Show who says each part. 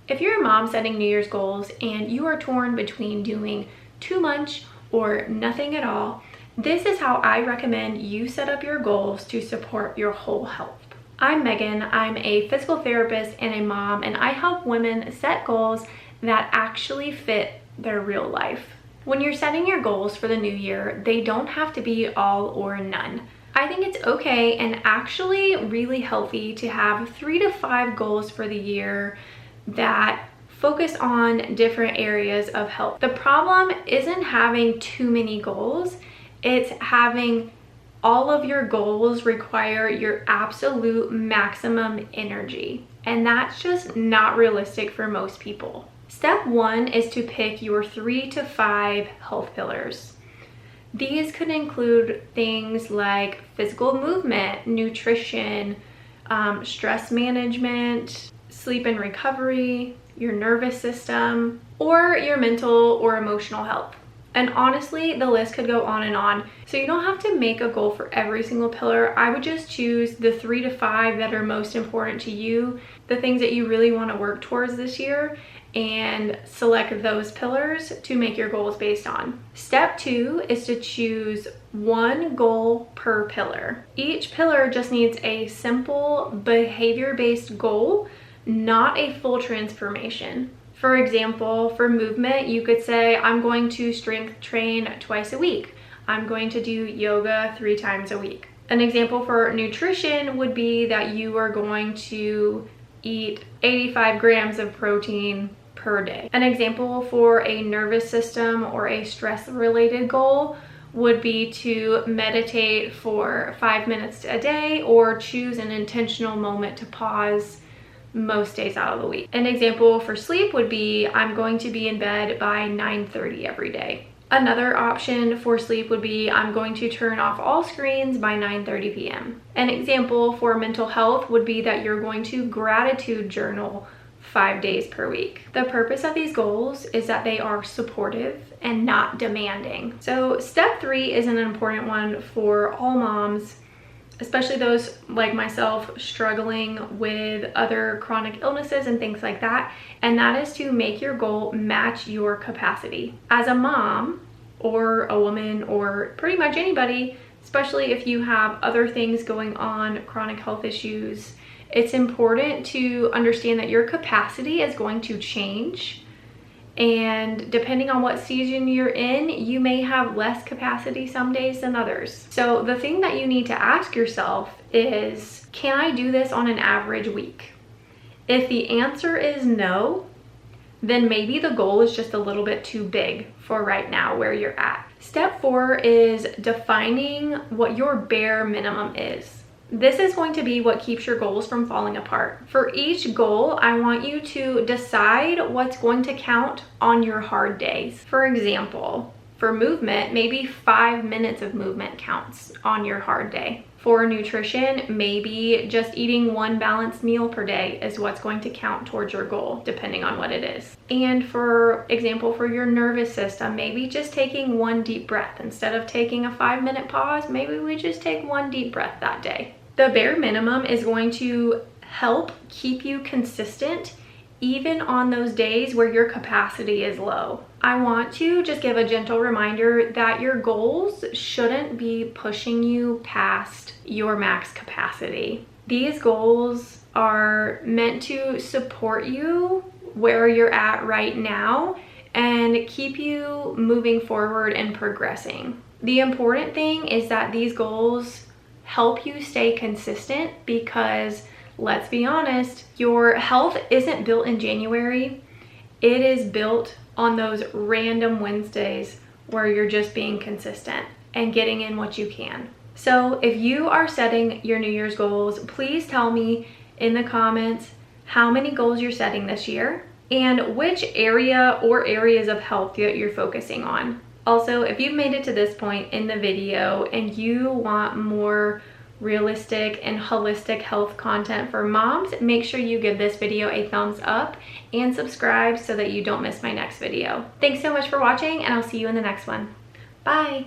Speaker 1: If you're a mom setting New Year's goals and you are torn between doing too much or nothing at all, this is how I recommend you set up your goals to support your whole health. I'm Megan. I'm a physical therapist and a mom, and I help women set goals that actually fit their real life. When you're setting your goals for the new year, they don't have to be all or none. I think it's okay and actually really healthy to have 3 to 5 goals for the year that focus on different areas of health. The problem isn't having too many goals, it's having all of your goals require your absolute maximum energy, and that's just not realistic for most people. Step 1 is to pick your 3 to 5 health pillars. These could include things like physical movement, nutrition, stress management, sleep and recovery, your nervous system, or your mental or emotional health. And honestly, the list could go on and on. So you don't have to make a goal for every single pillar. I would just choose the 3 to 5 that are most important to you, the things that you really want to work towards this year, and select those pillars to make your goals based on. Step 2 is to choose 1 goal per pillar. Each pillar just needs a simple behavior-based goal, not a full transformation. For example, for movement, you could say, I'm going to strength train twice a week. I'm going to do yoga 3 times a week. An example for nutrition would be that you are going to eat 85 grams of protein per day. An example for a nervous system or a stress-related goal would be to meditate for 5 minutes a day or choose an intentional moment to pause most days out of the week. An example for sleep would be, I'm going to be in bed by 9:30 every day. Another option for sleep would be, I'm going to turn off all screens by 9:30 p.m. An example for mental health would be that you're going to gratitude journal 5 days per week. The purpose of these goals is that they are supportive and not demanding. So step 3 is an important one for all moms, especially those like myself struggling with other chronic illnesses and things like that. And that is to make your goal match your capacity. As a mom or a woman or pretty much anybody, especially if you have other things going on, chronic health issues, it's important to understand that your capacity is going to change. And depending on what season you're in, you may have less capacity some days than others. So the thing that you need to ask yourself is, can I do this on an average week? If the answer is no, then maybe the goal is just a little bit too big for right now where you're at. Step 4 is defining what your bare minimum is. This is going to be what keeps your goals from falling apart. For each goal, I want you to decide what's going to count on your hard days. For example, for movement, maybe 5 minutes of movement counts on your hard day. For nutrition, maybe just eating 1 balanced meal per day is what's going to count towards your goal, depending on what it is. And for example, for your nervous system, maybe just taking 1 deep breath. Instead of taking a 5-minute pause, maybe we just take 1 deep breath that day. The bare minimum is going to help keep you consistent even on those days where your capacity is low. I want to just give a gentle reminder that your goals shouldn't be pushing you past your max capacity. These goals are meant to support you where you're at right now and keep you moving forward and progressing. The important thing is that these goals help you stay consistent, because let's be honest, your health isn't built in January. It is built on those random Wednesdays where you're just being consistent and getting in what you can. So if you are setting your New Year's goals, please tell me in the comments how many goals you're setting this year and which area or areas of health that you're focusing on. Also, if you've made it to this point in the video and you want more realistic and holistic health content for moms, make sure you give this video a thumbs up and subscribe so that you don't miss my next video. Thanks so much for watching, and I'll see you in the next one. Bye!